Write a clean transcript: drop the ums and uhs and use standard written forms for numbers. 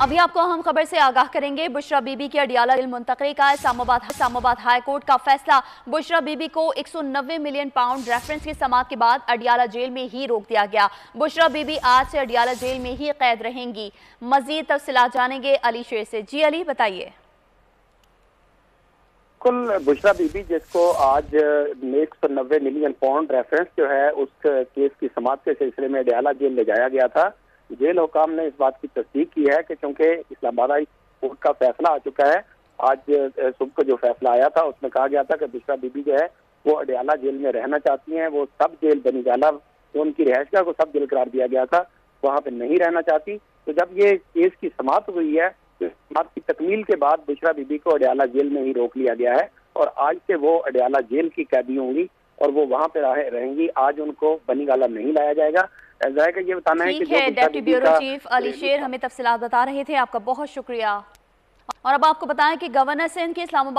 अभी आपको हम खबर से आगाह करेंगे। बुशरा बीबी की अडियाला जेल मुंतकली का इस्लामाबाद हाई कोर्ट का फैसला। बुशरा बीबी को 190 मिलियन पाउंड रेफरेंस की समाअत के बाद अडियाला जेल में ही रोक दिया गया। बुशरा बीबी आज से अडियाला जेल में ही कैद रहेंगी। मजीद तफसीलात जानेंगे अली शेर से। जी अली, बताइए। कुल बुशरा बीबी जिसको आज 190 मिलियन पाउंड रेफरेंस जो है उस केस की समाअत के सिलसिले में अडियाला जेल ले जाया गया था। जेल हुकाम ने इस बात की तस्दीक की है कि चूंकि इस्लामाबाद हाई कोर्ट का फैसला आ चुका है, आज सुबह को जो फैसला आया था उसमें कहा गया था कि बुशरा बीबी जो है वो अडियाला जेल में रहना चाहती हैं। वो सब जेल बनी जाला जो उनकी रिहाइशगाह को सब जेल करार दिया गया था, वहाँ पे नहीं रहना चाहती। तो जब ये केस की समाअत हुई है तो समाअत की तकमील के बाद बुशरा बीबी को अडियाला जेल में ही रोक लिया गया है और आज से वो अडियाला जेल की कैदी होंगी और वो वहाँ पे रहेंगी। आज उनको बनीगाला नहीं लाया जाएगा। ये बताना है कि डेप्टी ब्यूरो चीफ अली शेर हमें तफसीलात बता रहे थे। आपका बहुत शुक्रिया। और अब आपको बताएं कि गवर्नर सिंध के इस्लामाबाद